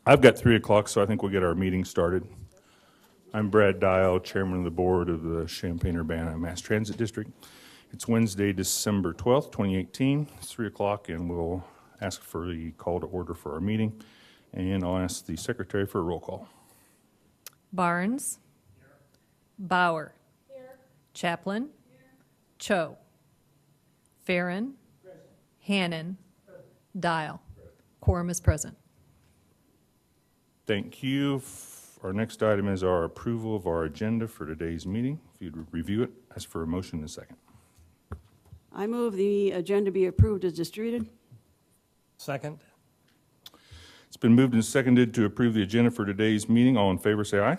I've got 3 o'clock, so I think we'll get our meeting started. I'm Brad Dial, Chairman of the Board of the Champaign-Urbana Mass Transit District. It's Wednesday, December 12th, 2018. It's 3 o'clock, and we'll ask for the call to order for our meeting. And I'll ask the Secretary for a roll call. Barnes. Here. Bauer. Here. Chaplin. Here. Cho. Farron. Present. Hannon. Present. Dial. Present. Quorum is present. Thank you. Our next item is our approval of our agenda for today's meeting. If you'd review it, ask for a motion in a second. I move the agenda be approved as distributed. Second. It's been moved and seconded to approve the agenda for today's meeting. All in favor, say aye. Aye.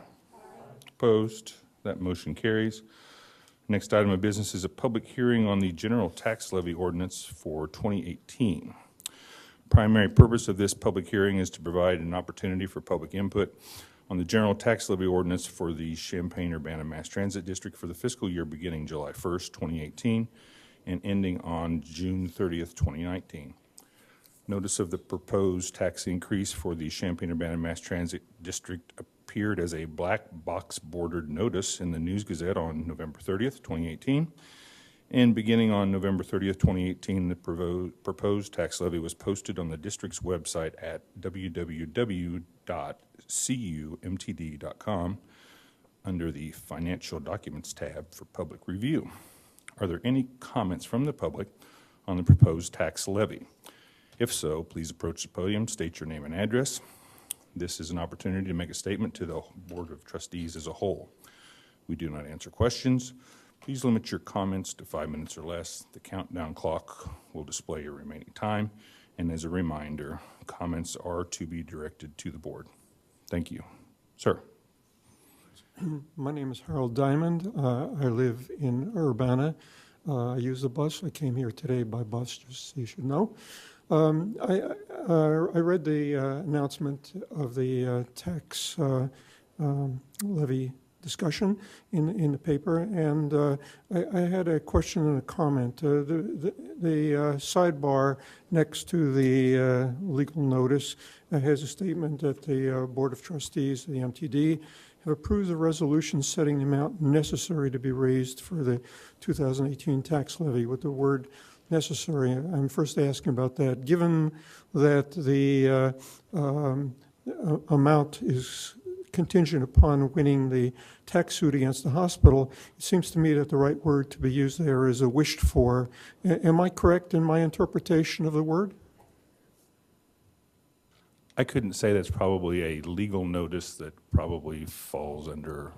Opposed? That motion carries. Next item of business is a public hearing on the general tax levy ordinance for 2018. Primary purpose of this public hearing is to provide an opportunity for public input on the general tax levy ordinance for the Champaign-Urbana Mass Transit District for the fiscal year beginning July 1st, 2018 and ending on June 30th, 2019. Notice of the proposed tax increase for the Champaign-Urbana Mass Transit District appeared as a black box bordered notice in the News Gazette on November 30th, 2018. And beginning on November 30th, 2018, the proposed tax levy was posted on the district's website at www.cumtd.com under the Financial Documents tab for public review. Are there any comments from the public on the proposed tax levy? If so, please approach the podium, state your name and address. This is an opportunity to make a statement to the Board of Trustees as a whole. We do not answer questions. Please limit your comments to 5 minutes or less. The countdown clock will display your remaining time. And as a reminder, comments are to be directed to the board. Thank you. Sir. My name is Harold Diamond. I live in Urbana. I use the bus. I came here today by bus, just so you should know. I read the announcement of the tax levy discussion in the paper, and I had a question and a comment. The sidebar next to the legal notice has a statement that the Board of Trustees, the MTD, have approved a resolution setting the amount necessary to be raised for the 2018 tax levy. With the word necessary, I'm first asking about that. Given that the amount is contingent upon winning the tax suit against the hospital, it seems to me that the right word to be used there is a wished for. Am I correct in my interpretation of the word? I couldn't say that's probably a legal notice that probably falls under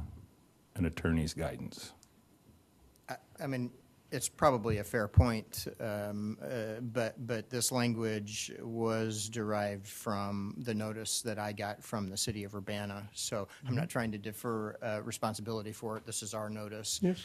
an attorney's guidance. I mean, it's probably a fair point, but this language was derived from the notice that I got from the City of Urbana. So I'm not trying to defer responsibility for it. This is our notice. Yes.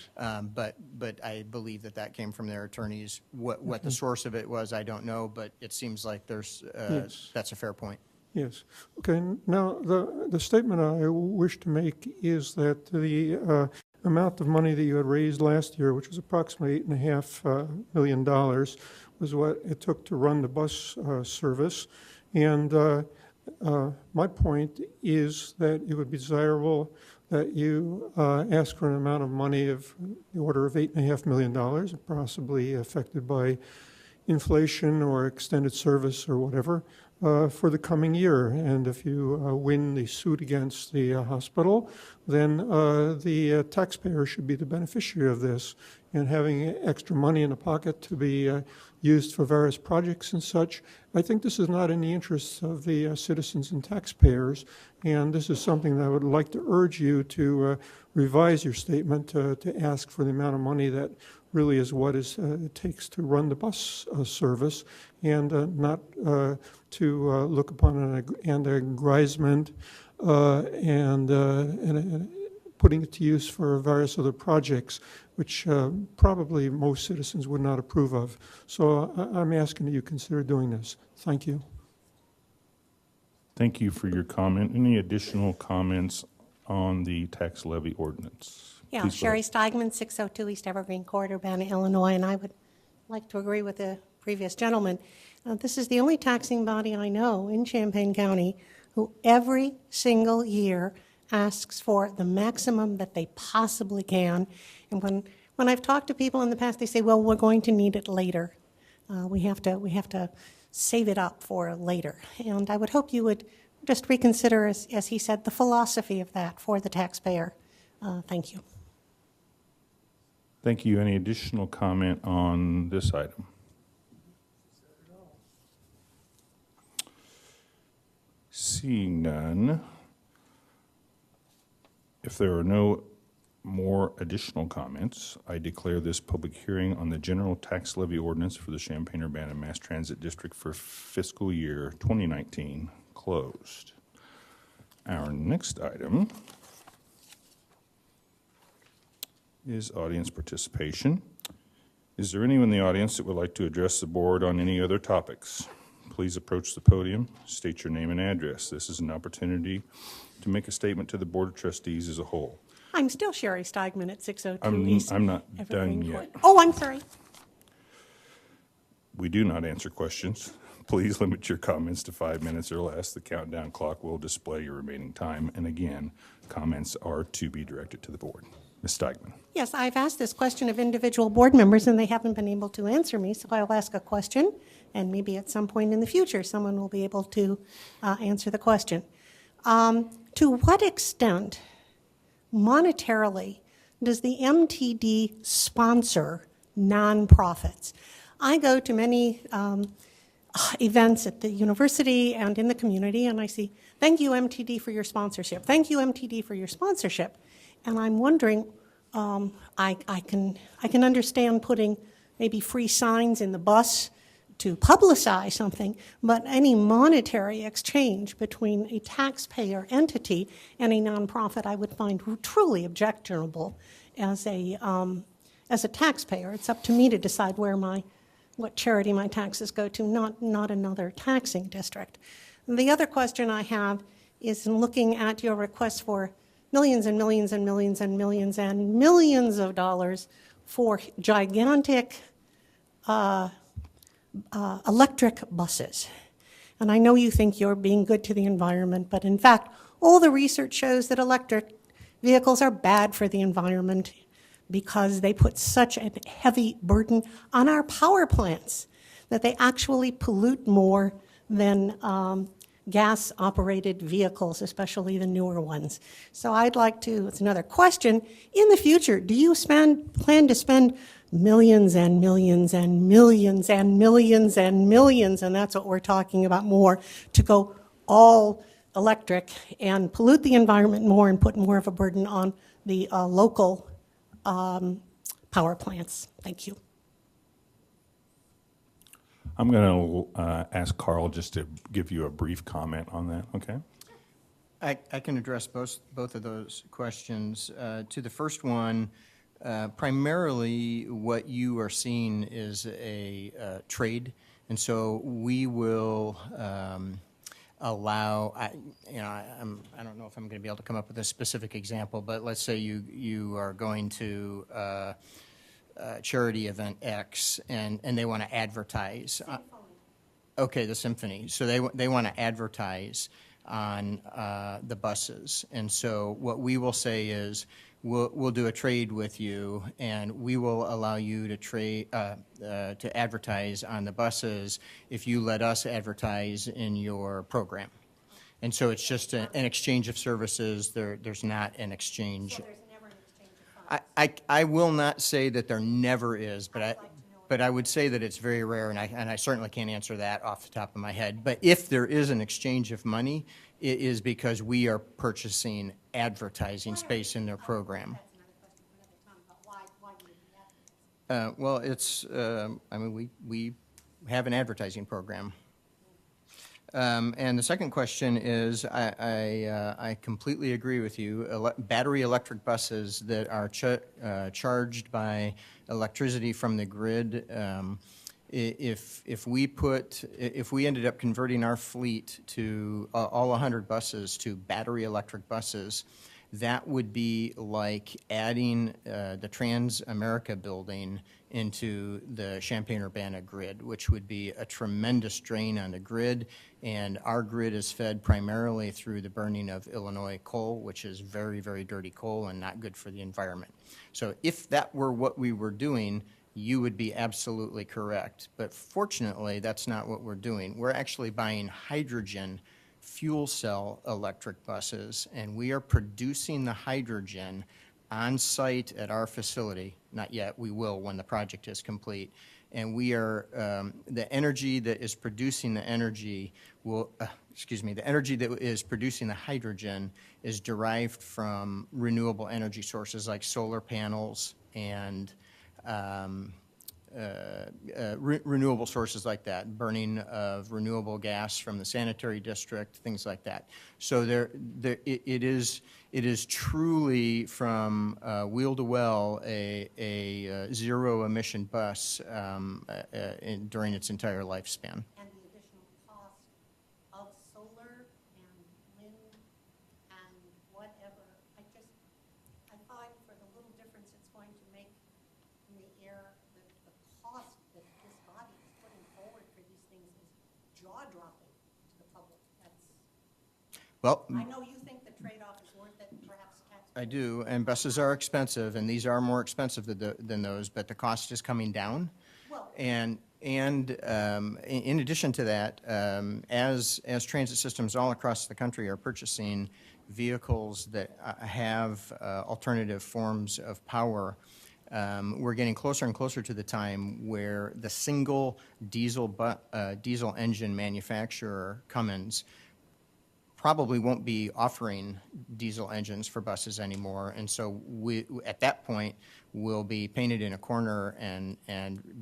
But I believe that came from their attorneys. What the source of it was, I don't know, but it seems like there's Yes. that's a fair point. Yes. Okay. Now, the statement I wish to make is that the amount of money that you had raised last year, which was approximately $8.5 million, was what it took to run the bus service. And my point is that it would be desirable that you ask for an amount of money of the order of $8.5 million, possibly affected by inflation or extended service or whatever, for the coming year. And if you win the suit against the hospital, then the taxpayer should be the beneficiary of this. And having extra money in the pocket to be used for various projects and such, I think this is not in the interests of the citizens and taxpayers. And this is something that I would like to urge you to revise your statement to ask for the amount of money that really is what it takes to run the bus service, and not to look upon an aggrandizement and putting it to use for various other projects, which probably most citizens would not approve of. So I'm asking that you consider doing this. Thank you. Thank you for your comment. Any additional comments on the tax levy ordinance? Yeah, Please Sherry Steigman, 602 East Evergreen Court, Urbana, Illinois, and I would like to agree with the previous gentleman. This is the only taxing body I know in Champaign County who every single year asks for the maximum that they possibly can. And when I've talked to people in the past, they say, well, we're going to need it later. We have to save it up for later. And I would hope you would just reconsider, as he said, the philosophy of that for the taxpayer. Thank you. Thank you. Any additional comment on this item? Seeing none, if there are no more additional comments, I declare this public hearing on the general tax levy ordinance for the Champaign-Urbana Mass Transit District for fiscal year 2019 closed. Our next item is audience participation. Is there anyone in the audience that would like to address the board on any other topics? Please approach the podium, state your name and address. This is an opportunity to make a statement to the Board of Trustees as a whole. I'm still Sherry Steigman at 602 East I'm not Evergreen done Court. yet. Oh, I'm sorry. We do not answer questions. Please limit your comments to 5 minutes or less. The countdown clock will display your remaining time. And again, comments are to be directed to the board. Ms. Steigman. Yes, I've asked this question of individual board members, and they haven't been able to answer me, so I'll ask a question, and maybe at some point in the future, someone will be able to answer the question. To what extent, monetarily, does the MTD sponsor nonprofits? I go to many events at the university and in the community, and I see, thank you, MTD, for your sponsorship. Thank you, MTD, for your sponsorship. And I'm wondering, I can understand putting maybe free signs in the bus to publicize something, but any monetary exchange between a taxpayer entity and a nonprofit I would find truly objectionable as a taxpayer. It's up to me to decide what charity my taxes go to, not another taxing district. The other question I have is in looking at your request for millions and millions and millions and millions and millions of dollars for gigantic electric buses. And I know you think you're being good to the environment, but in fact, all the research shows that electric vehicles are bad for the environment because they put such a heavy burden on our power plants that they actually pollute more than gas-operated vehicles, especially the newer ones. So I'd like to, it's another question, in the future, do you plan to spend millions and millions and millions and millions and millions, and that's what we're talking about more, to go all electric and pollute the environment more and put more of a burden on the local power plants? Thank you. I'm going to ask Carl just to give you a brief comment on that, okay? I can address both of those questions. To the first one, primarily what you are seeing is a trade, and so we will allow, I don't know if I'm going to be able to come up with a specific example, but let's say you are going to charity event X and they want to advertise. Okay, the symphony. So they want to advertise on the buses, and so what we will say is we'll do a trade with you, and we will allow you to trade to advertise on the buses if you let us advertise in your program. And so it's just an exchange of services. There's not an exchange. So there's never an exchange of funds. I will not say that there never is, but I would say that it's very rare, and I certainly can't answer that off the top of my head. But if there is an exchange of money, it is because we are purchasing advertising space in their program. Well, it's, I mean, we have an advertising program. And the second question is, I completely agree with you. Battery electric buses that are charged by electricity from the grid, if we ended up converting our fleet to all 100 buses to battery electric buses, That would be like adding the Trans-America building into the Champaign-Urbana grid, which would be a tremendous drain on the grid. And our grid is fed primarily through the burning of Illinois coal, which is very, very dirty coal and not good for the environment. So if that were what we were doing, you would be absolutely correct. But fortunately, that's not what we're doing. We're actually buying hydrogen fuel cell electric buses, and we are producing the hydrogen on site at our facility. Not yet, we will when the project is complete. And we are, the energy that is producing the energy will, the energy that is producing the hydrogen is derived from renewable energy sources like solar panels and renewable sources like that, burning of renewable gas from the sanitary district, things like that. So it is truly from wheel to well a zero emission bus during its entire lifespan. And the additional cost of solar and wind and whatever, I thought for the little difference it's going to make in the air, the cost that this body is putting forward for these things is jaw-dropping to the public. Well, I know you think the trade-off is worth it, perhaps taxpayers. I do, and buses are expensive, and these are more expensive than those, but the cost is coming down. Well, And in addition to that, as transit systems all across the country are purchasing vehicles that have alternative forms of power, we're getting closer and closer to the time where the single diesel engine manufacturer, Cummins, probably won't be offering diesel engines for buses anymore, and so at that point we'll be painted in a corner and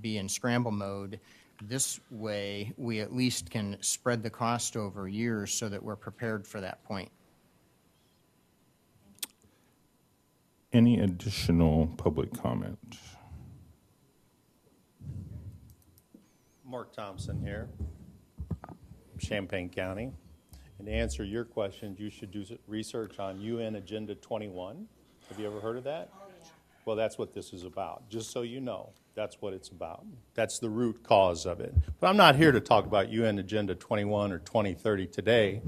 be in scramble mode. This way we at least can spread the cost over years so that we're prepared for that point. Any additional public comment? Mark Thompson here, Champaign County. And to answer your question, you should do research on UN Agenda 21. Have you ever heard of that? Oh, yeah. Well, that's what this is about. Just so you know, that's what it's about. That's the root cause of it. But I'm not here to talk about UN Agenda 21 or 2030 today.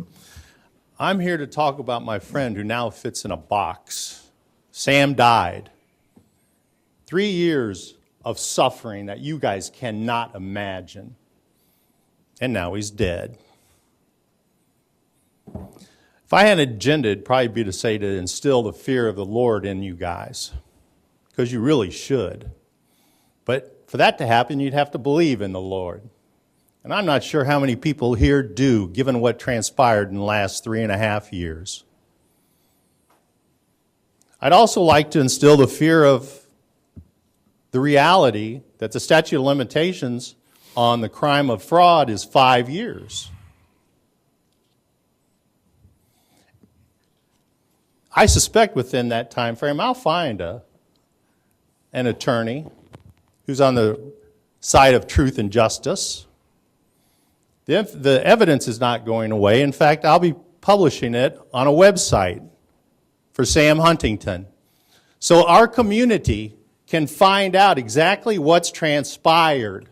I'm here to talk about my friend who now fits in a box. Sam died. 3 years of suffering that you guys cannot imagine. And now he's dead. If I had an agenda, it'd probably be to say to instill the fear of the Lord in you guys, because you really should. But for that to happen, you'd have to believe in the Lord. And I'm not sure how many people here do, given what transpired in the last 3.5 years. I'd also like to instill the fear of the reality that the statute of limitations on the crime of fraud is 5 years. I suspect within that time frame, I'll find an attorney who's on the side of truth and justice. The evidence is not going away. In fact, I'll be publishing it on a website for Sam Huntington. So our community can find out exactly what's transpired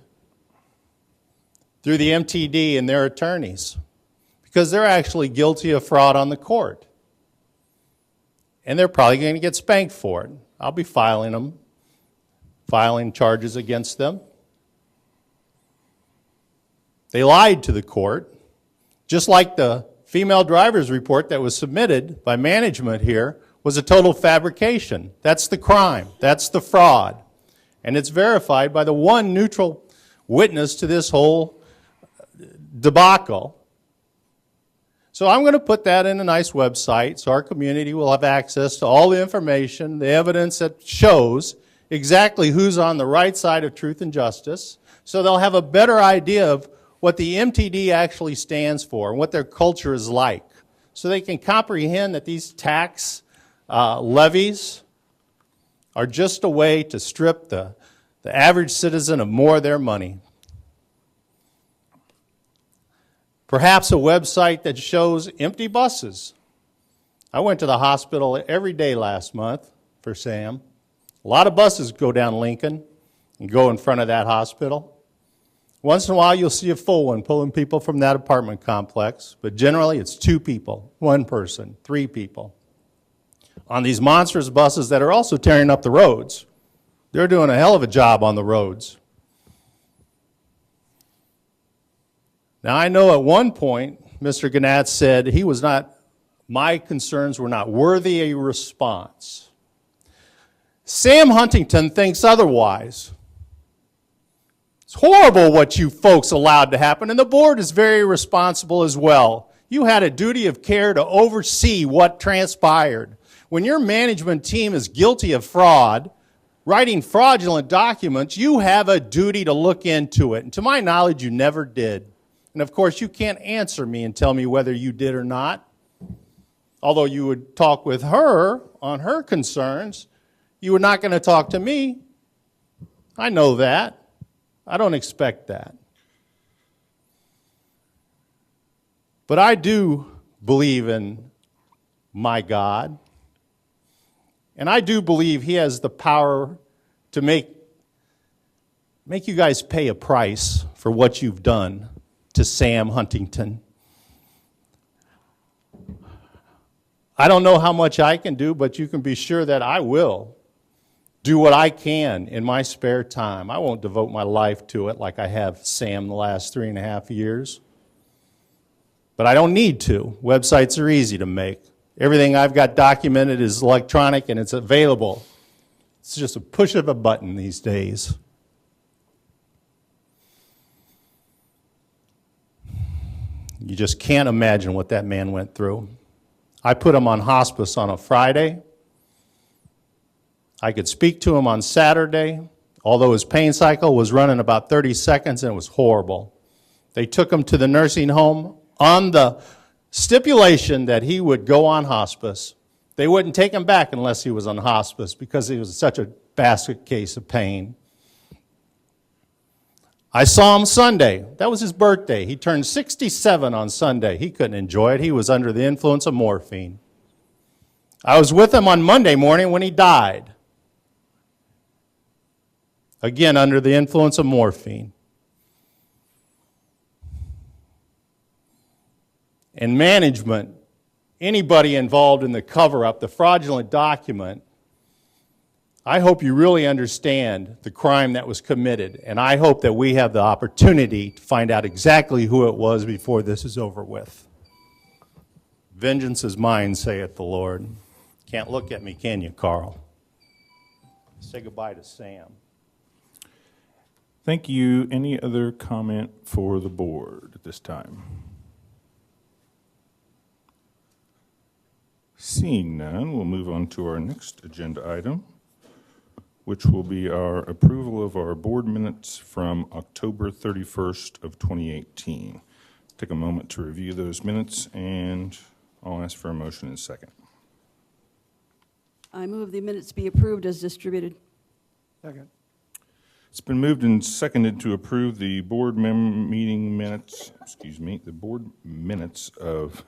through the MTD and their attorneys, because they're actually guilty of fraud on the court. And they're probably going to get spanked for it. I'll be filing charges against them. They lied to the court, just like the female driver's report that was submitted by management here was a total fabrication. That's the crime. That's the fraud. And it's verified by the one neutral witness to this whole debacle. So I'm going to put that in a nice website so our community will have access to all the information, the evidence that shows exactly who's on the right side of truth and justice, so they'll have a better idea of what the MTD actually stands for and what their culture is like, so they can comprehend that these tax levies are just a way to strip the average citizen of more of their money. Perhaps a website that shows empty buses. I went to the hospital every day last month for Sam. A lot of buses go down Lincoln and go in front of that hospital. Once in a while, you'll see a full one pulling people from that apartment complex, but generally it's 2 people, 1 person, 3 people. On these monstrous buses that are also tearing up the roads. They're doing a hell of a job on the roads. Now, I know at one point, Mr. Gannett said my concerns were not worthy a response. Sam Huntington thinks otherwise. It's horrible what you folks allowed to happen, and the board is very responsible as well. You had a duty of care to oversee what transpired. When your management team is guilty of fraud, writing fraudulent documents, you have a duty to look into it. And to my knowledge, you never did. And of course, you can't answer me and tell me whether you did or not. Although you would talk with her on her concerns, you were not going to talk to me. I know that. I don't expect that. But I do believe in my God. And I do believe he has the power to make you guys pay a price for what you've done to Sam Huntington. I don't know how much I can do, but you can be sure that I will do what I can in my spare time. I won't devote my life to it like I have Sam the last 3.5 years. But I don't need to. Websites are easy to make. Everything I've got documented is electronic and it's available. It's just a push of a button these days. You just can't imagine what that man went through. I put him on hospice on a Friday. I could speak to him on Saturday, although his pain cycle was running about 30 seconds and it was horrible. They took him to the nursing home on the stipulation that he would go on hospice. They wouldn't take him back unless he was on hospice because he was such a basket case of pain. I saw him Sunday. That was his birthday. He turned 67 on Sunday. He couldn't enjoy it. He was under the influence of morphine. I was with him on Monday morning when he died. Again, under the influence of morphine. And management, anybody involved in the cover-up, the fraudulent document, I hope you really understand the crime that was committed, and I hope that we have the opportunity to find out exactly who it was before this is over with. Vengeance is mine, saith the Lord. Can't look at me, can you, Carl? Say goodbye to Sam. Thank you. Any other comment for the board at this time? Seeing none, we'll move on to our next agenda item, which will be our approval of our board minutes from October 31st of 2018. Take a moment to review those minutes, and I'll ask for a motion in a second. I move the minutes be approved as distributed. Second. It's been moved and seconded to approve the board meeting minutes, the board minutes of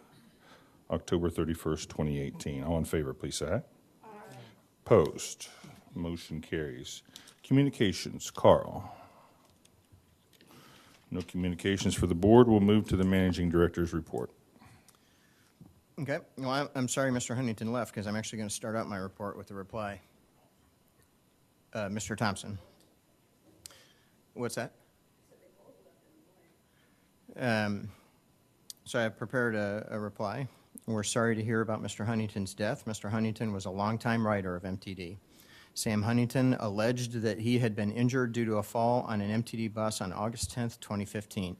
October 31st, 2018. All in favor, please say aye. Aye. Opposed? Motion carries. Communications, Carl. No communications for the board. We'll move to the managing director's report. Okay. Well, I'm sorry Mr. Huntington left because I'm actually going to start out my report with a reply. Mr. Thompson. What's that? So I've prepared a reply. We're sorry to hear about Mr. Huntington's death. Mr. Huntington was a longtime writer of MTD. Sam Huntington alleged that he had been injured due to a fall on an MTD bus on August 10th, 2015.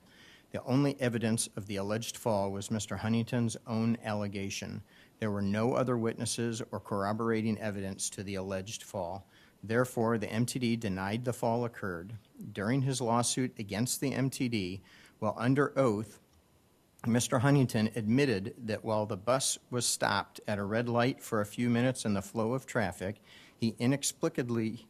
The only evidence of the alleged fall was Mr. Huntington's own allegation. There were no other witnesses or corroborating evidence to the alleged fall. Therefore, the MTD denied the fall occurred. During his lawsuit against the MTD, while under oath, Mr. Huntington admitted that while the bus was stopped at a red light for a few minutes in the flow of traffic, he inexplicably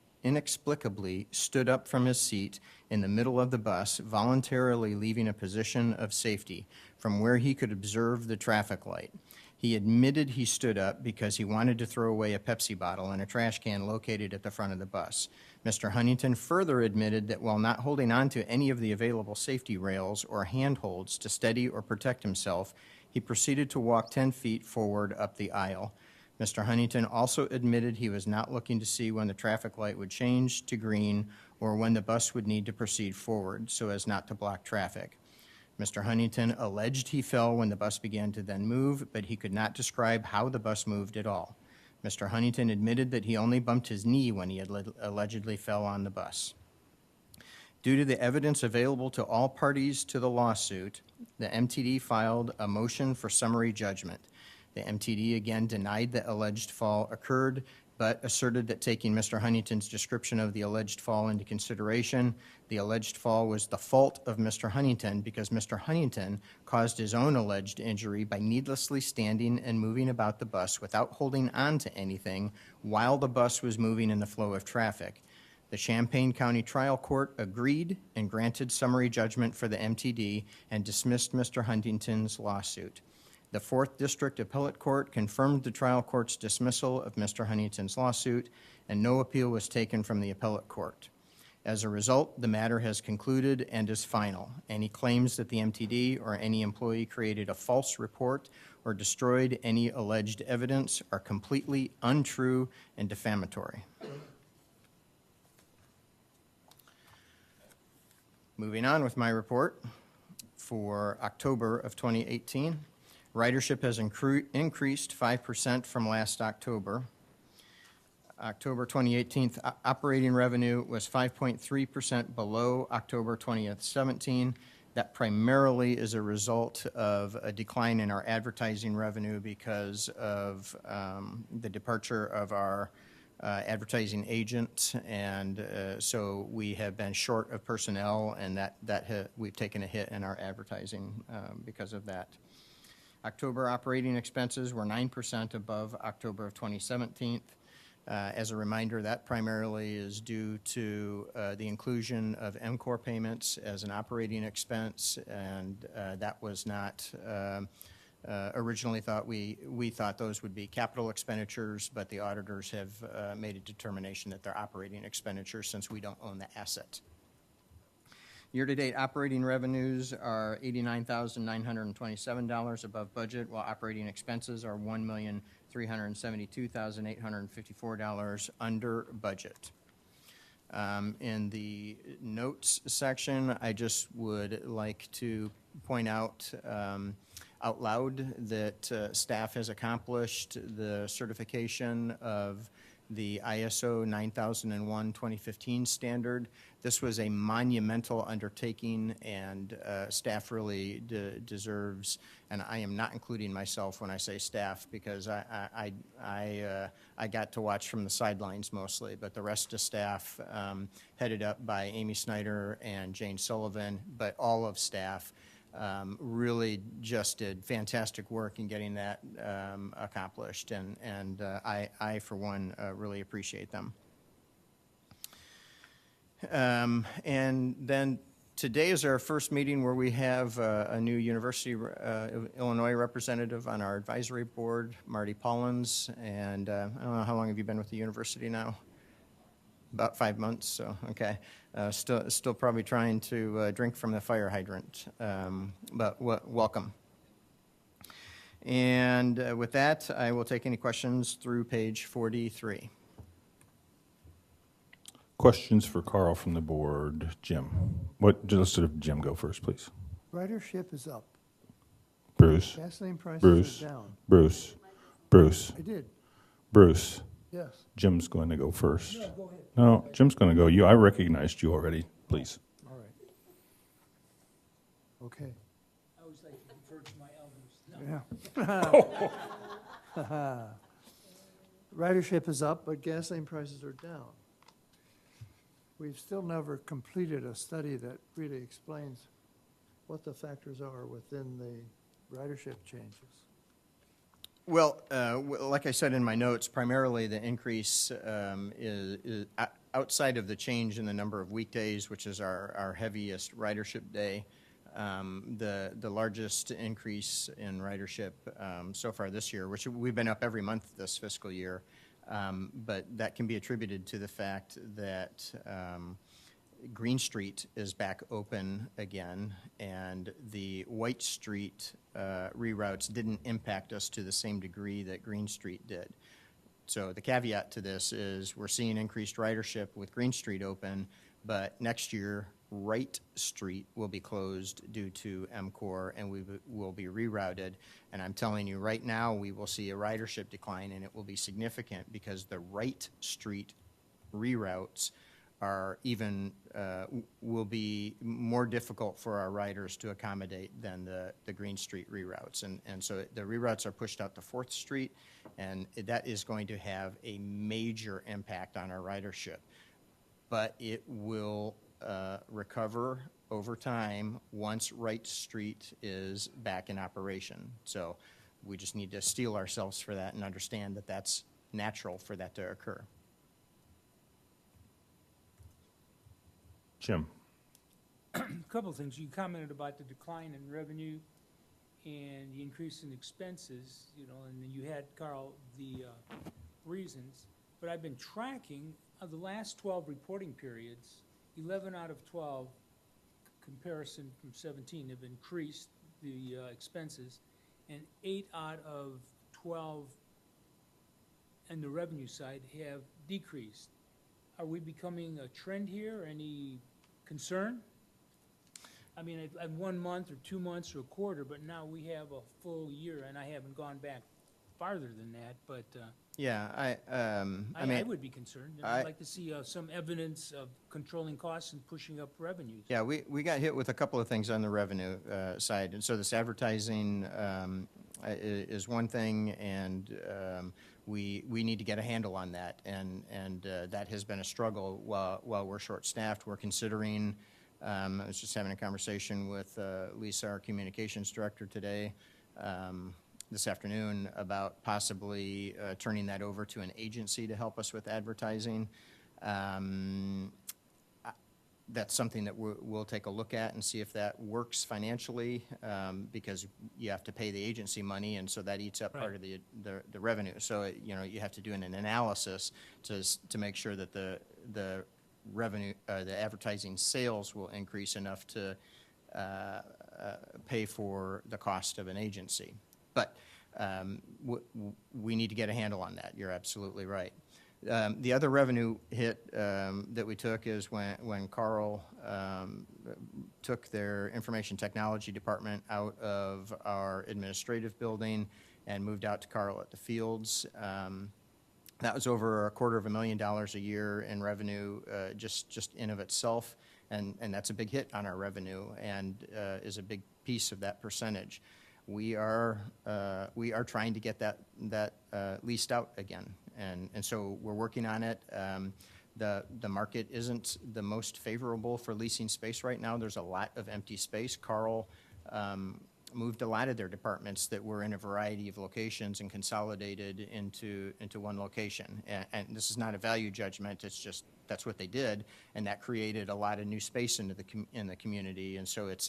stood up from his seat in the middle of the bus, voluntarily leaving a position of safety from where he could observe the traffic light. He admitted he stood up because he wanted to throw away a Pepsi bottle in a trash can located at the front of the bus. Mr. Huntington further admitted that while not holding on to any of the available safety rails or handholds to steady or protect himself, he proceeded to walk 10 feet forward up the aisle. Mr. Huntington also admitted he was not looking to see when the traffic light would change to green or when the bus would need to proceed forward so as not to block traffic. Mr. Huntington alleged he fell when the bus began to then move, but he could not describe how the bus moved at all. Mr. Huntington admitted that he only bumped his knee when he allegedly fell on the bus. Due to the evidence available to all parties to the lawsuit, the MTD filed a motion for summary judgment. The MTD again denied that alleged fall occurred, but asserted that taking Mr. Huntington's description of the alleged fall into consideration, the alleged fall was the fault of Mr. Huntington because Mr. Huntington caused his own alleged injury by needlessly standing and moving about the bus without holding on to anything while the bus was moving in the flow of traffic. The Champaign County Trial Court agreed and granted summary judgment for the MTD and dismissed Mr. Huntington's lawsuit. The 4th District Appellate Court confirmed the trial court's dismissal of Mr. Huntington's lawsuit, and no appeal was taken from the appellate court. As a result, the matter has concluded and is final. Any claims that the MTD or any employee created a false report or destroyed any alleged evidence are completely untrue and defamatory. Moving on with my report for October of 2018. Ridership has increased 5% from last October. October 2018 operating revenue was 5.3% below October 2017. That primarily is a result of a decline in our advertising revenue because of the departure of our advertising agent, and so we have been short of personnel, and we've taken a hit in our advertising because of that. October operating expenses were 9% above October of 2017. As a reminder, that primarily is due to the inclusion of MCOR payments as an operating expense, and that was not originally thought. We thought those would be capital expenditures, but the auditors have made a determination that they're operating expenditures since we don't own the asset. Year-to-date operating revenues are $89,927 above budget, while operating expenses are $1,372,854 under budget. In the notes section, I just would like to point out out loud that staff has accomplished the certification of the ISO 9001:2015 standard. This was a monumental undertaking, and staff really deserves, and I am not including myself when I say staff because I got to watch from the sidelines mostly, but the rest of staff, headed up by Amy Snyder and Jane Sullivan, but all of staff really just did fantastic work in getting that accomplished, and I, for one, really appreciate them. And then today is our first meeting where we have a new University of Illinois representative on our advisory board, Marty Pollins, and I don't know, how long have you been with the university now? About 5 months, so okay. Still probably trying to drink from the fire hydrant, but welcome. And with that, I will take any questions through page 43. Questions for Carl from the board? Jim. Let's sort of Jim go first, please. Ridership is up. Bruce. Gasoline prices Bruce. are down. Bruce. Bruce. I did, Bruce. yes. Jim's going to go first. No, go ahead. No, Jim's going to go. I recognized you already. Please. All right. Okay. I always like to defer to my elders. No. Yeah. Ridership is up, but gasoline prices are down. We've still never completed a study that really explains what the factors are within the ridership changes. Well, like I said in my notes, primarily the increase is outside of the change in the number of weekdays, which is our heaviest ridership day. The largest increase in ridership so far this year, which we've been up every month this fiscal year, but that can be attributed to the fact that Green Street is back open again, and the White Street reroutes didn't impact us to the same degree that Green Street did. So the caveat to this is we're seeing increased ridership with Green Street open, but next year Wright Street will be closed due to MCOR, and we will be rerouted. And I'm telling you right now, we will see a ridership decline, and it will be significant because the Wright Street reroutes are even will be more difficult for our riders to accommodate than the Green Street reroutes. And so the reroutes are pushed out to 4th Street, and that is going to have a major impact on our ridership. But it will recover over time once Wright Street is back in operation. So we just need to steel ourselves for that and understand that that's natural for that to occur. Jim? A couple of things. You commented about the decline in revenue and the increase in expenses, you know, and then you had, Carl, the reasons. But I've been tracking of the last 12 reporting periods, 11 out of 12, comparison from 17, have increased the expenses, and 8 out of 12 on the revenue side have decreased. Are we becoming a trend here? Any concern? I mean, at 1 month or 2 months or a quarter, but now we have a full year, and I haven't gone back farther than that, but Yeah, I mean, would be concerned. And I'd like to see some evidence of controlling costs and pushing up revenues. yeah, we got hit with a couple of things on the revenue side. And so this advertising is one thing, and we need to get a handle on that. And that has been a struggle while we're short-staffed. We're considering, I was just having a conversation with Lisa, our communications director, today, this afternoon, about possibly turning that over to an agency to help us with advertising. That's something that we'll take a look at and see if that works financially, because you have to pay the agency money, and so that eats up part of the revenue. So you know, you have to do an analysis to make sure that the revenue, the advertising sales will increase enough to pay for the cost of an agency. But we need to get a handle on that. You're absolutely right. The other revenue hit that we took is when Carl took their information technology department out of our administrative building and moved out to Carl at the Fields. That was over $250,000 a year in revenue, just in of itself, and that's a big hit on our revenue and is a big piece of that percentage. We are trying to get that leased out again, and so we're working on it. The market isn't the most favorable for leasing space right now. There's a lot of empty space. Carl moved a lot of their departments that were in a variety of locations and consolidated into one location. And this is not a value judgment. It's just that's what they did, and that created a lot of new space in the community. And so it's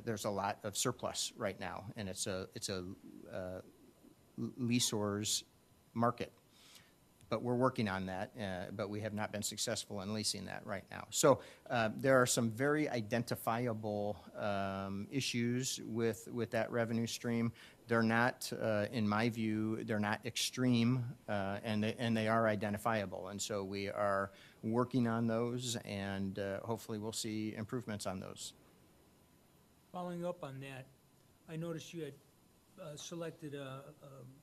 there's a lot of surplus right now, and it's a leasor's market. But we're working on that, but we have not been successful in leasing that right now. So there are some very identifiable issues with that revenue stream. They're not, in my view, they're not extreme, and they are identifiable. And so we are working on those, and hopefully we'll see improvements on those. Following up on that, I noticed you had selected a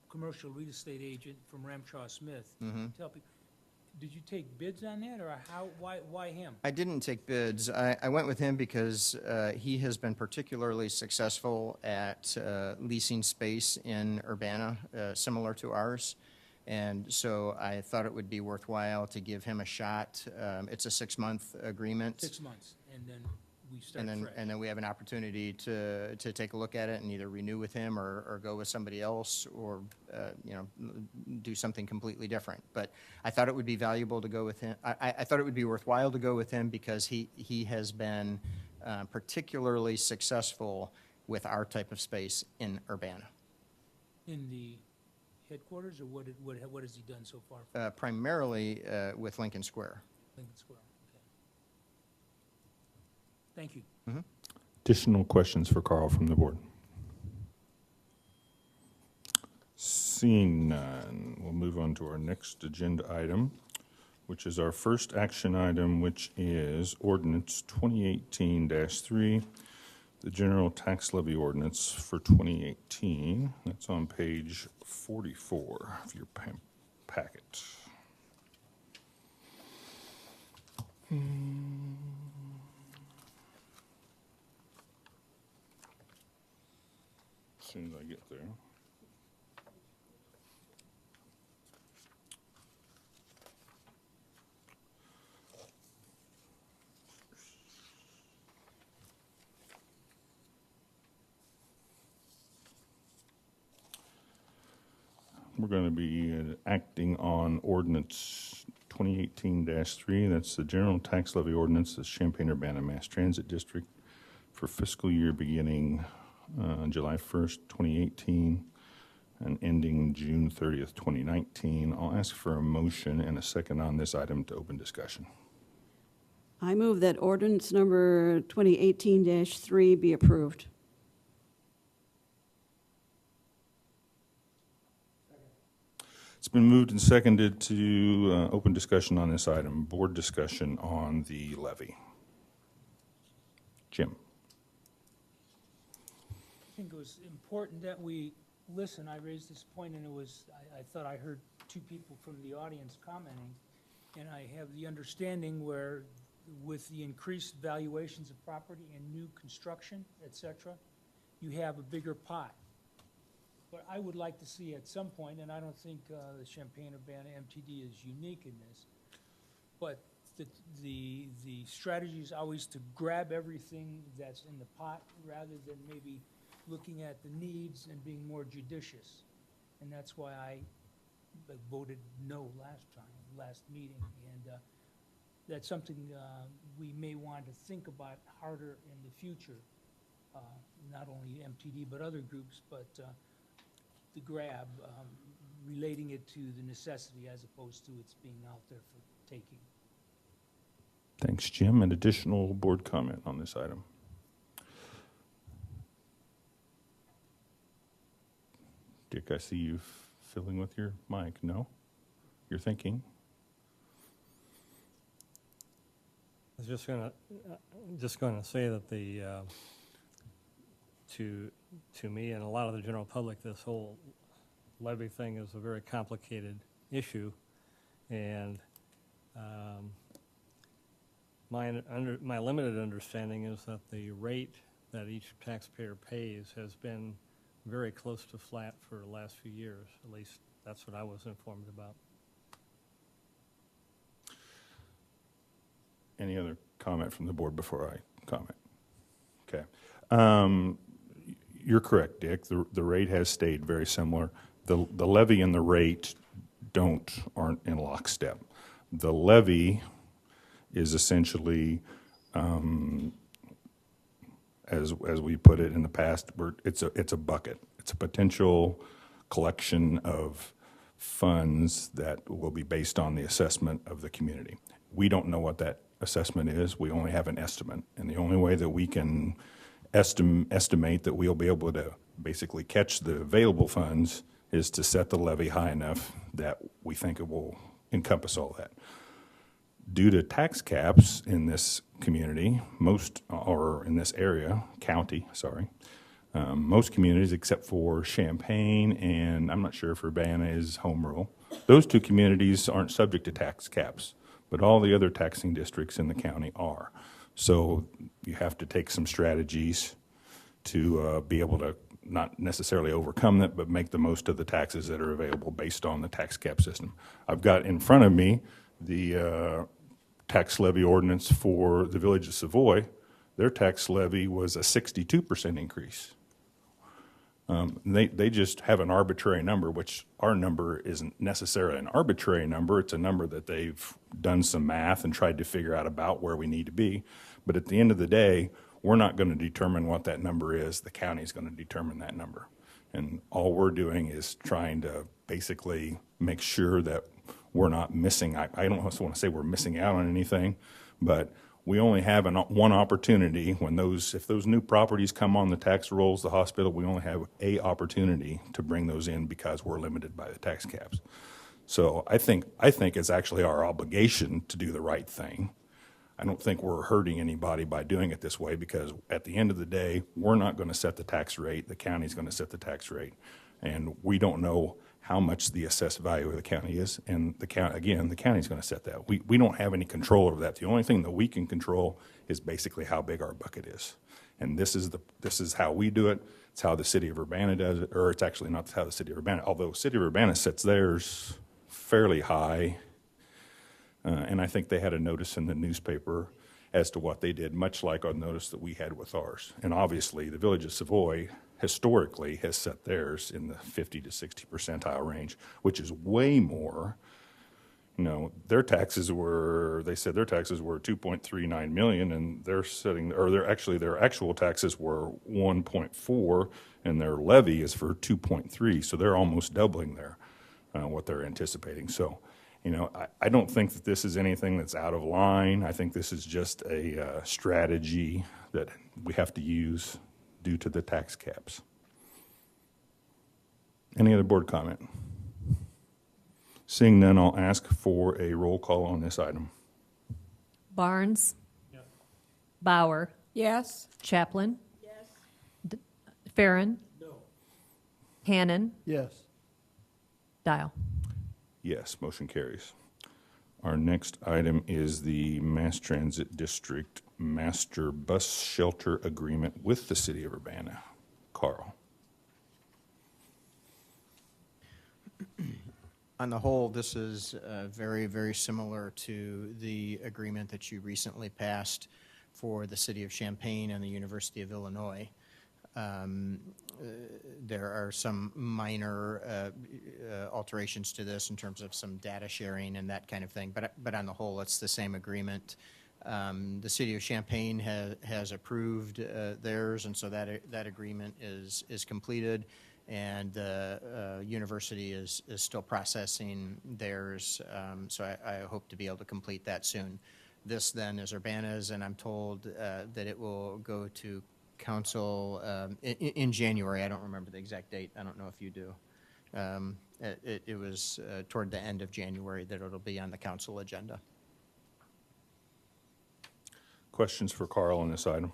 commercial real estate agent from Ramshaw Smith to help you. Did you take bids on that, or why him? I didn't take bids. I went with him because he has been particularly successful at leasing space in Urbana, similar to ours. And so I thought it would be worthwhile to give him a shot. It's a 6-month agreement. 6 months, and then we start fresh. And then we have an opportunity to take a look at it and either renew with him or go with somebody else or, do something completely different. But I thought it would be valuable to go with him. I thought it would be worthwhile to go with him because he has been particularly successful with our type of space in Urbana. In the headquarters, or what has he done so far? Primarily with Lincoln Square. Lincoln Square, okay. Thank you. Additional questions for Carl from the board? Seeing none, we'll move on to our next agenda item, which is our first action item, which is Ordinance 2018-3, the General Tax Levy Ordinance for 2018. That's on page 44 of your packet. As soon as I get there. We're going to be acting on Ordinance 2018-3. That's the General Tax Levy Ordinance, the Champaign-Urbana Mass Transit District for fiscal year beginning July 1st, 2018 and ending June 30th, 2019. I'll ask for a motion and a second on this item to open discussion. I move that ordinance number 2018-3 be approved. It's been moved and seconded to open discussion on this item, board discussion on the levy. Jim. I think it was important that we listen. I raised this point, and I thought I heard two people from the audience commenting, and I have the understanding where with the increased valuations of property and new construction, et cetera, you have a bigger pot. But I would like to see at some point, and I don't think the Champaign-Urbana MTD is unique in this, but the strategy is always to grab everything that's in the pot rather than maybe looking at the needs and being more judicious. And that's why I voted no last meeting. And that's something we may want to think about harder in the future, not only MTD but other groups, but the grab, relating it to the necessity as opposed to it's being out there for taking. Thanks, Jim. An additional board comment on this item. Dick, I see you fiddling with your mic. No? You're thinking? I was just going to say that to me and a lot of the general public, this whole levy thing is a very complicated issue, and my limited understanding is that the rate that each taxpayer pays has been very close to flat for the last few years. At least that's what I was informed about. Any other comment from the board before I comment? Okay. You're correct, Dick. The rate has stayed very similar. The levy and the rate aren't in lockstep. The levy is essentially, as we put it in the past, it's a bucket. It's a potential collection of funds that will be based on the assessment of the community. We don't know what that assessment is. We only have an estimate, and the only way that we can estimate that we'll be able to basically catch the available funds is to set the levy high enough that we think it will encompass all that. Due to tax caps in this community, most communities except for Champaign, and I'm not sure if Urbana is home rule, those two communities aren't subject to tax caps, but all the other taxing districts in the county are. So you have to take some strategies to be able to not necessarily overcome that, but make the most of the taxes that are available based on the tax cap system. I've got in front of me the tax levy ordinance for the Village of Savoy their tax levy was a 62% increase. They just have an arbitrary number, which our number isn't necessarily an arbitrary number. It's a number that they've done some math and tried to figure out about where we need to be. But at the end of the day, we're not going to determine what that number is. The county's going to determine that number. And all we're doing is trying to basically make sure that we're not missing. I don't want to say we're missing out on anything, but we only have one opportunity when if those new properties come on the tax rolls, the hospital, we only have a opportunity to bring those in because we're limited by the tax caps. So I think it's actually our obligation to do the right thing. I don't think we're hurting anybody by doing it this way, because at the end of the day, we're not going to set the tax rate. The county's going to set the tax rate. And we don't know how much the assessed value of the county is. And the county's going to set that. We don't have any control over that. The only thing that we can control is basically how big our bucket is. And this is how we do it. It's how the City of Urbana does it, or it's actually not how the City of Urbana, although City of Urbana sets theirs fairly high. And I think they had a notice in the newspaper as to what they did, much like a notice that we had with ours. And obviously, the Village of Savoy historically has set theirs in the 50 to 60 percentile range, which is way more. You know, they said their taxes were 2.39 million, and they're setting, or their actual taxes were 1.4, and their levy is for 2.3. So they're almost doubling what they're anticipating. So, you know, I don't think that this is anything that's out of line. I think this is just a strategy that we have to use due to the tax caps. Any other board comment? Seeing none, I'll ask for a roll call on this item. Barnes? Yes. Bauer? Yes. Chaplin? Yes. Farron? No. Hannon? Yes. Dial. Yes, motion carries. Our next item is the Mass Transit District Master Bus Shelter Agreement with the City of Urbana. Carl. On the whole, this is very, very similar to the agreement that you recently passed for the City of Champaign and the University of Illinois. There are some minor alterations to this in terms of some data sharing and that kind of thing, but on the whole, it's the same agreement. The City of Champaign has approved theirs, and so that agreement is completed, and the university is still processing theirs, so I hope to be able to complete that soon. This then is Urbana's, and I'm told that it will go to council in January. I don't remember the exact date. I don't know if you do. It was toward the end of January that it'll be on the council agenda. Questions for Carl on this item?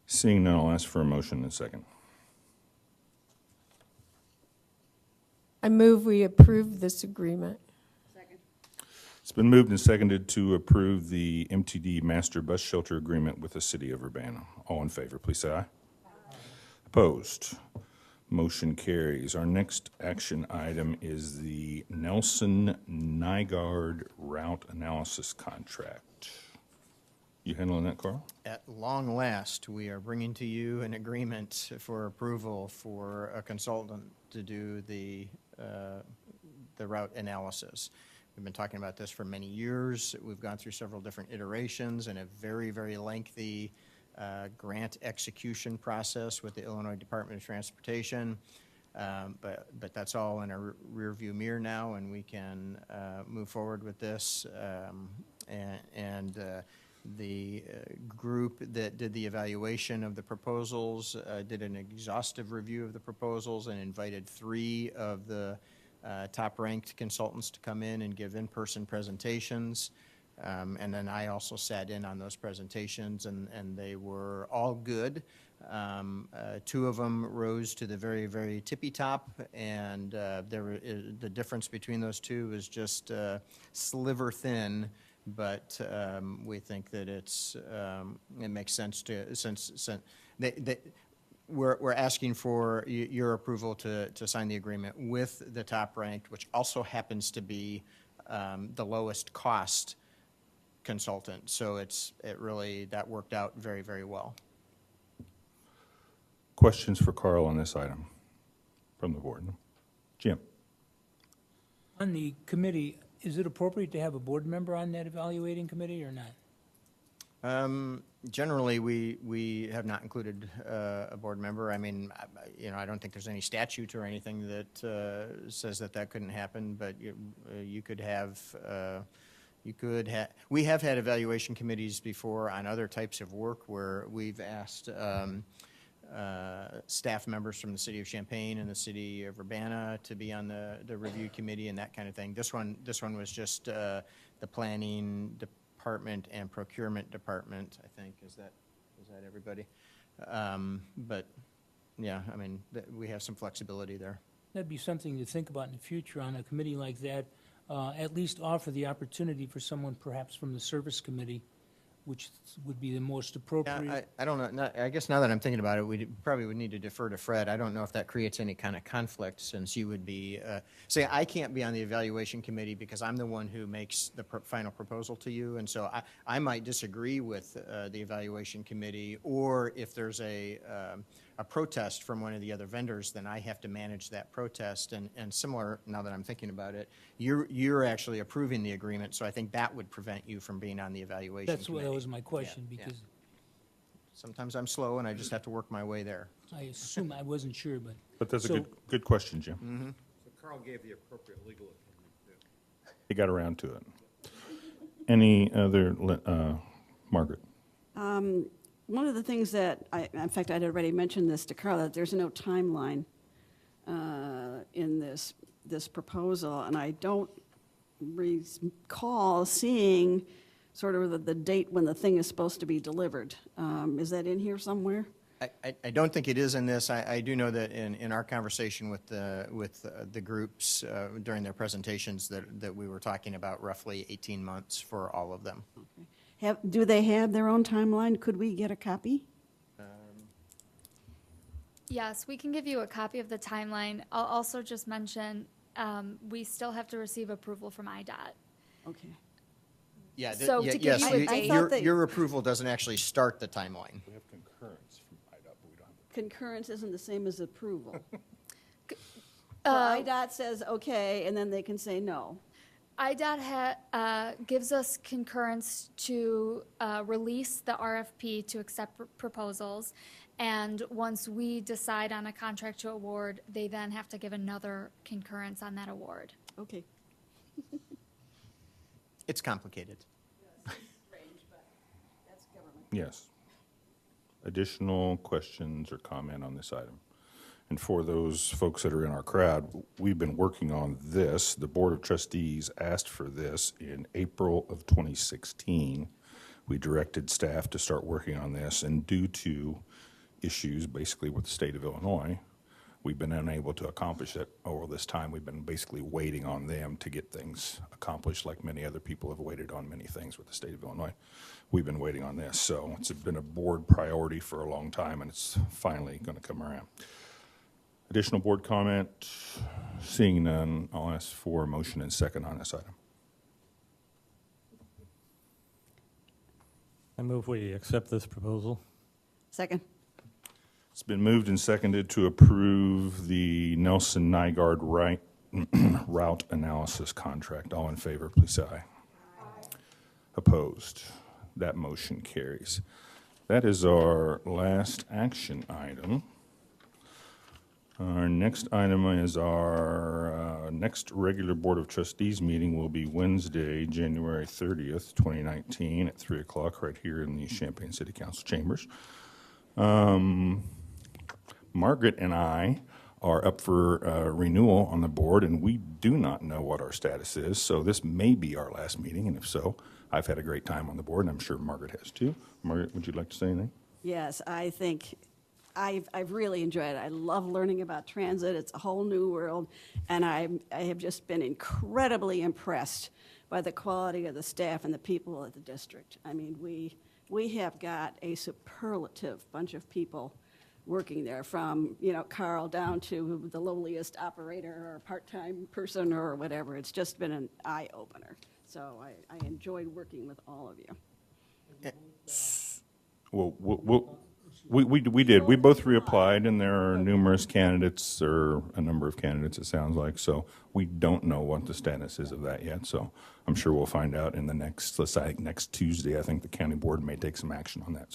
Seeing none, I'll ask for a motion in a second. I move we approve this agreement. It's been moved and seconded to approve the MTD Master Bus Shelter Agreement with the City of Urbana. All in favor, please say aye. Aye. Opposed? Motion carries. Our next action item is the Nelson-Nygaard Route Analysis Contract. You handling that, Carl? At long last, we are bringing to you an agreement for approval for a consultant to do the route analysis. We've been talking about this for many years. We've gone through several different iterations and a very, very lengthy grant execution process with the Illinois Department of Transportation. But that's all in a rearview mirror now, and we can move forward with this. The group that did the evaluation of the proposals did an exhaustive review of the proposals and invited 3 of the top-ranked consultants to come in and give in-person presentations. And then I also sat in on those presentations, and they were all good. 2 of them rose to the very, very tippy top, and the difference between those 2 is just sliver thin. But we think that it makes sense we're asking for your approval to sign the agreement with the top ranked, which also happens to be the lowest cost consultant. So it really, that worked out very, very well. Questions for Carl on this item from the board? Jim? On the committee, is it appropriate to have a board member on that evaluating committee or not? Generally, we have not included a board member. I mean, I don't think there's any statute or anything that says that couldn't happen, but you could have, we have had evaluation committees before on other types of work where we've asked staff members from the city of Champaign and the city of Urbana to be on the review committee and that kind of thing. This one was just the planning department and procurement department, I think. Is that everybody? But yeah, I mean, we have some flexibility there. That'd be something to think about in the future on a committee like that. At least offer the opportunity for someone perhaps from the service committee, which would be the most appropriate. Yeah, I don't know. I guess now that I'm thinking about it, we probably would need to defer to Fred. I don't know if that creates any kind of conflict, since you would be, say, I can't be on the evaluation committee because I'm the one who makes the final proposal to you, and so I might disagree with the evaluation committee, or if there's a protest from one of the other vendors, then I have to manage that protest. And similar, now that I'm thinking about it, you're actually approving the agreement, so I think that would prevent you from being on the evaluation That's committee. what was my question, Yeah, yeah. because Sometimes I'm slow and I just have to work my way there. I assume, I wasn't sure, but. But that's a So- good question, Jim. So Carl gave the appropriate legal opinion, too. He got around to it. Any other, Margaret? One of the things that, in fact, I'd already mentioned this to Carla, that there's no timeline in this proposal, and I don't recall seeing sort of the date when the thing is supposed to be delivered. Is that in here somewhere? I don't think it is in this. I do know that in our conversation with the groups during their presentations that we were talking about roughly 18 months for all of them. Okay. Do they have their own timeline? Could we get a copy? Yes, we can give you a copy of the timeline. I'll also just mention, we still have to receive approval from IDOT. Okay. Yeah. So to give yes, you a date- I thought that- your approval doesn't actually start the timeline. We have concurrence from IDOT, but we don't have. Concurrence isn't the same as approval. So Uh, IDOT says, okay, and then they can say no. IDOT gives us concurrence to release the RFP to accept proposals, and once we decide on a contract to award, they then have to give another concurrence on that award. Okay. It's complicated. Strange, but that's government. Yes. Additional questions or comment on this item? And for those folks that are in our crowd, we've been working on this. The Board of Trustees asked for this in April of 2016. We directed staff to start working on this, and due to issues basically with the state of Illinois, we've been unable to accomplish it over this time. We've been basically waiting on them to get things accomplished, like many other people have waited on many things with the state of Illinois. We've been waiting on this, so it's been a board priority for a long time, and it's finally going to come around. Additional board comment? Seeing none, I'll ask for a motion and second on this item. I move we accept this proposal. Second. It's been moved and seconded to approve the Nelson Nygaard route analysis contract. All in favor, please say aye. Opposed? That motion carries. That is our last action item. Our next item is our next regular Board of Trustees meeting will be Wednesday, January 30th, 2019 at 3 o'clock right here in the Champaign City Council chambers. Margaret and I are up for renewal on the board, and we do not know what our status is, so this may be our last meeting, and if so, I've had a great time on the board, and I'm sure Margaret has too. Margaret, would you like to say anything? Yes, I think I've really enjoyed it. I love learning about transit. It's a whole new world, and I have just been incredibly impressed by the quality of the staff and the people at the district. I mean, we have got a superlative bunch of people working there, from, Carl down to the lowliest operator or part-time person or whatever. It's just been an eye-opener. So I enjoyed working with all of you. Well, we did. We both reapplied, and there are numerous candidates, or a number of candidates, it sounds like. So we don't know what the status is of that yet. So I'm sure we'll find out in the next, let's say, next Tuesday. I think the county board may take some action on that.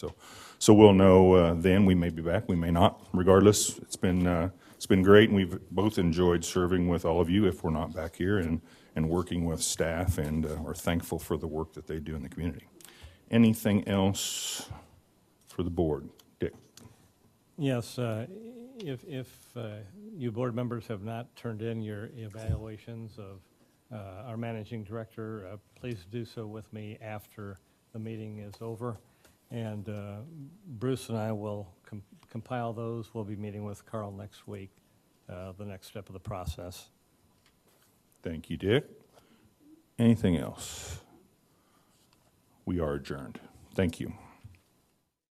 So we'll know then. We may be back. We may not. Regardless, it's been great, and we've both enjoyed serving with all of you if we're not back here, and working with staff, and are thankful for the work that they do in the community. Anything else for the board? Dick? Yes, if you board members have not turned in your evaluations of our managing director, please do so with me after the meeting is over. And Bruce and I will compile those. We'll be meeting with Carl next week, the next step of the process. Thank you, Dick. Anything else? We are adjourned. Thank you.